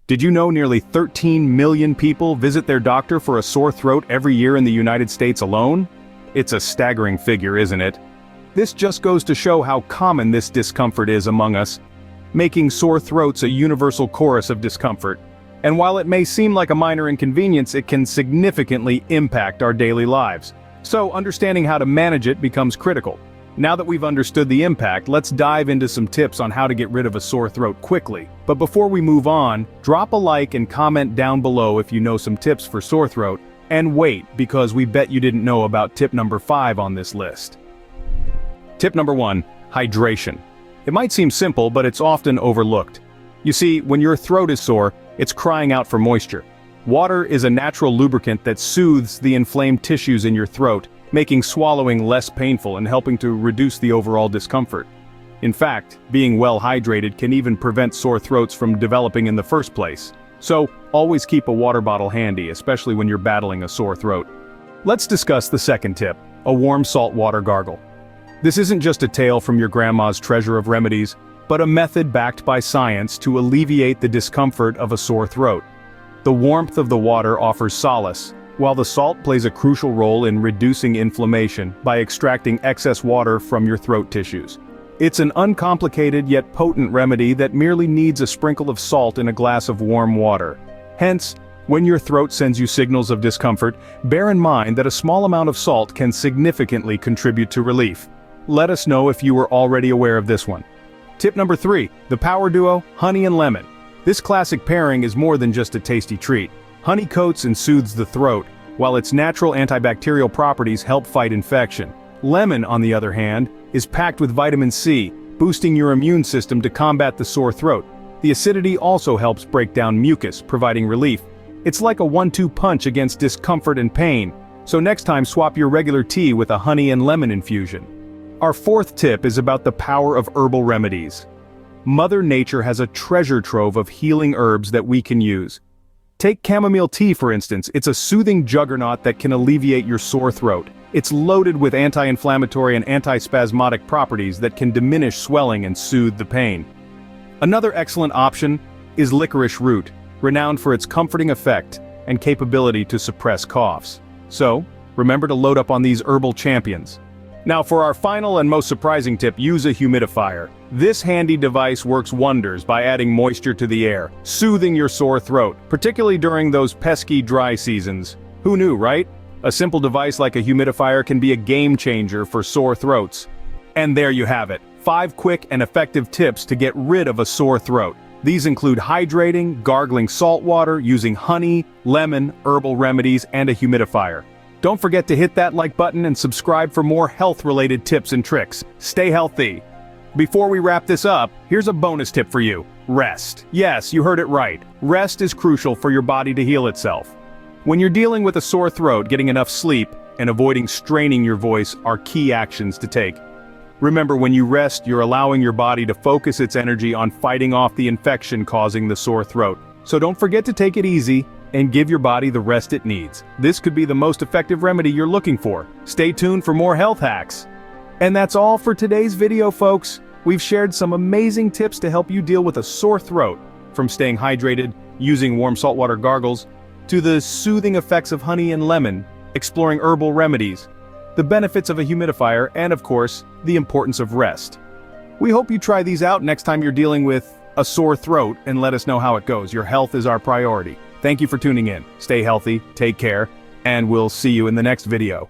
Did you know nearly 13 million people visit their doctor for a sore throat every year in the United States alone? It's a staggering figure, isn't it? This just goes to show how common this discomfort is among us, making sore throats a universal chorus of discomfort. And while it may seem like a minor inconvenience, it can significantly impact our daily lives. So understanding how to manage it becomes critical. Now that we've understood the impact, let's dive into some tips on how to get rid of a sore throat quickly. But before we move on, drop a like and comment down below if you know some tips for sore throat. And wait, because we bet you didn't know about tip number 5 on this list. Tip number 1, hydration. It might seem simple, but it's often overlooked. You see, when your throat is sore, it's crying out for moisture. Water is a natural lubricant that soothes the inflamed tissues in your throat, making swallowing less painful and helping to reduce the overall discomfort. In fact, being well hydrated can even prevent sore throats from developing in the first place. So, always keep a water bottle handy, especially when you're battling a sore throat. Let's discuss the second tip, a warm salt water gargle. This isn't just a tale from your grandma's treasure of remedies, but a method backed by science to alleviate the discomfort of a sore throat. The warmth of the water offers solace, while the salt plays a crucial role in reducing inflammation by extracting excess water from your throat tissues. It's an uncomplicated yet potent remedy that merely needs a sprinkle of salt in a glass of warm water. Hence, when your throat sends you signals of discomfort, bear in mind that a small amount of salt can significantly contribute to relief. Let us know if you were already aware of this one. Tip number 3, the power duo, honey and lemon. This classic pairing is more than just a tasty treat. Honey coats and soothes the throat, while its natural antibacterial properties help fight infection. Lemon, on the other hand, is packed with vitamin C, boosting your immune system to combat the sore throat. The acidity also helps break down mucus, providing relief. It's like a 1-2 punch against discomfort and pain, so next time swap your regular tea with a honey and lemon infusion. Our fourth tip is about the power of herbal remedies. Mother Nature has a treasure trove of healing herbs that we can use. Take chamomile tea for instance. It's a soothing juggernaut that can alleviate your sore throat. It's loaded with anti-inflammatory and antispasmodic properties that can diminish swelling and soothe the pain. Another excellent option is licorice root, renowned for its comforting effect and capability to suppress coughs. So, remember to load up on these herbal champions. Now for our final and most surprising tip, use a humidifier. This handy device works wonders by adding moisture to the air, soothing your sore throat, particularly during those pesky dry seasons. Who knew, right? A simple device like a humidifier can be a game changer for sore throats. And there you have it, 5 quick and effective tips to get rid of a sore throat. These include hydrating, gargling salt water, using honey, lemon, herbal remedies, and a humidifier. Don't forget to hit that like button and subscribe for more health-related tips and tricks. Stay healthy. Before we wrap this up, here's a bonus tip for you. Rest. Yes, you heard it right. Rest is crucial for your body to heal itself. When you're dealing with a sore throat, getting enough sleep and avoiding straining your voice are key actions to take. Remember, when you rest, you're allowing your body to focus its energy on fighting off the infection causing the sore throat. So don't forget to take it easy and give your body the rest it needs. This could be the most effective remedy you're looking for. Stay tuned for more health hacks. And that's all for today's video, folks. We've shared some amazing tips to help you deal with a sore throat, from staying hydrated, using warm saltwater gargles, to the soothing effects of honey and lemon, exploring herbal remedies, the benefits of a humidifier, and of course, the importance of rest. We hope you try these out next time you're dealing with a sore throat and let us know how it goes. Your health is our priority. Thank you for tuning in. Stay healthy, take care, and we'll see you in the next video.